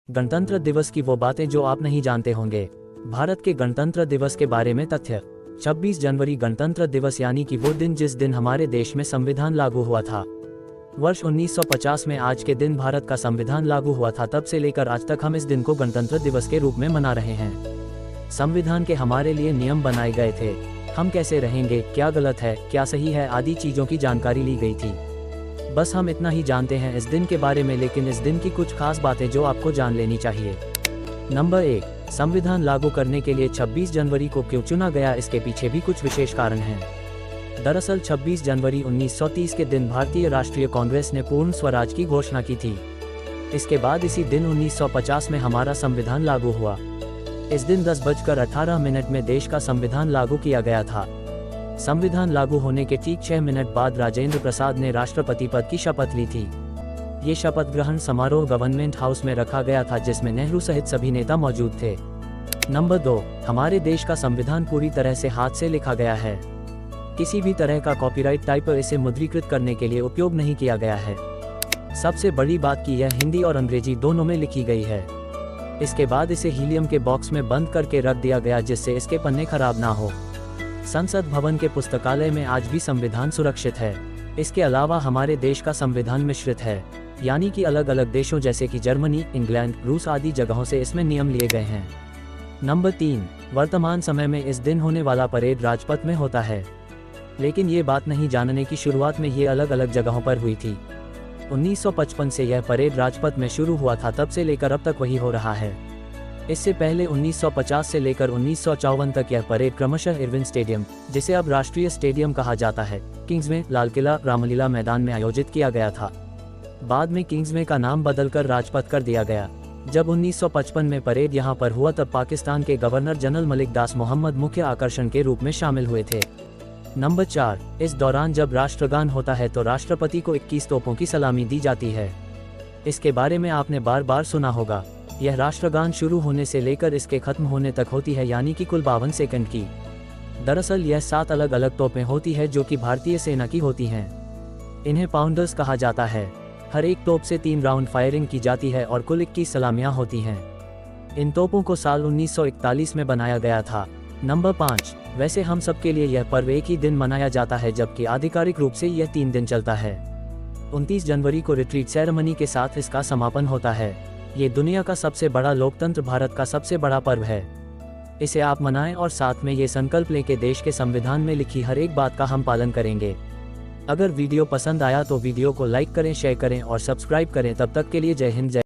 गणतंत्र दिवस की वो बातें जो आप नहीं जानते होंगे। भारत के गणतंत्र दिवस के बारे में तथ्य। 26 जनवरी गणतंत्र दिवस यानी कि वो दिन जिस दिन हमारे देश में संविधान लागू हुआ था। वर्ष 1950 में आज के दिन भारत का संविधान लागू हुआ था। तब से लेकर आज तक हम इस दिन को गणतंत्र दिवस के रूप में मना रहे हैं। संविधान के हमारे लिए नियम बनाए गए थे। हम कैसे रहेंगे, क्या गलत है, क्या सही है, आदि चीज़ों की जानकारी ली गई थी। बस हम इतना ही जानते हैं इस दिन के बारे में, लेकिन इस दिन की कुछ खास बातें जो आपको जान लेनी चाहिए। नंबर 1, संविधान लागू करने के लिए 26 जनवरी को क्यों चुना गया, इसके पीछे भी कुछ विशेष कारण हैं। दरअसल 26 जनवरी 1930 के दिन भारतीय राष्ट्रीय कांग्रेस ने पूर्ण स्वराज की घोषणा की थी। इसके बाद इसी दिन 1950 में हमारा संविधान लागू हुआ। इस दिन 10:18 में देश का संविधान लागू किया गया था। संविधान लागू होने के ठीक 6 मिनट बाद राजेंद्र प्रसाद ने राष्ट्रपति पद की शपथ ली थी। ये शपथ ग्रहण समारोह गवर्नमेंट हाउस में रखा गया था, जिसमें नेहरू सहित सभी नेता मौजूद थे। नंबर 2, हमारे देश का संविधान पूरी तरह से हाथ से लिखा गया है। किसी भी तरह का कॉपीराइट टाइप इसे मुद्रीकृत करने के लिए उपयोग नहीं किया गया है। सबसे बड़ी बात कि यह हिंदी और अंग्रेजी दोनों में लिखी गई है। इसके बाद इसे हीलियम के बॉक्स में बंद करके रख दिया गया, जिससे इसके पन्ने खराब ना हो। संसद भवन के पुस्तकालय में आज भी संविधान सुरक्षित है। इसके अलावा हमारे देश का संविधान मिश्रित है, यानी कि अलग अलग देशों जैसे कि जर्मनी, इंग्लैंड, रूस आदि जगहों से इसमें नियम लिए गए हैं। नंबर 3, वर्तमान समय में इस दिन होने वाला परेड राजपथ में होता है, लेकिन ये बात नहीं जानने की शुरुआत में ये अलग अलग जगहों पर हुई थी। 1955 से यह परेड राजपथ में शुरू हुआ था, तब से लेकर अब तक वही हो रहा है। इससे पहले 1950 से लेकर 1954 तक यह परेड क्रमशः इरविन स्टेडियम, जिसे अब राष्ट्रीय स्टेडियम कहा जाता है, किंग्सवे, लाल किला, रामलीला मैदान में आयोजित किया गया था। बाद में किंग्सवे का नाम बदलकर राजपथ कर दिया गया। जब 1955 में परेड यहां पर हुआ, तब पाकिस्तान के गवर्नर जनरल मलिक दास मोहम्मद मुख्य आकर्षण के रूप में शामिल हुए थे। नंबर 4, इस दौरान जब राष्ट्रगान होता है तो राष्ट्रपति को 21 तोपों की सलामी दी जाती है। इसके बारे में आपने बार बार सुना होगा। यह राष्ट्रगान शुरू होने से लेकर इसके खत्म होने तक होती है, यानी कि कुल 52 सेकंड की। दरअसल यह 7 अलग अलग तोपें होती है जो कि भारतीय सेना की होती हैं। इन्हें पाउंडर्स कहा जाता है। हर एक तोप से 3 राउंड फायरिंग की जाती है और कुल 21 सलामियां होती हैं। इन तोपों को साल 1941 में बनाया गया था। नंबर 5, वैसे हम सबके लिए यह पर्व एक ही दिन मनाया जाता है, जबकि आधिकारिक रूप से यह 3 दिन चलता है। 29 जनवरी को रिट्रीट सेरेमनी के साथ इसका समापन होता है। ये दुनिया का सबसे बड़ा लोकतंत्र, भारत का सबसे बड़ा पर्व है। इसे आप मनाएं और साथ में ये संकल्प लें कि देश के संविधान में लिखी हर एक बात का हम पालन करेंगे। अगर वीडियो पसंद आया तो वीडियो को लाइक करें, शेयर करें और सब्सक्राइब करें। तब तक के लिए जय हिंद, जय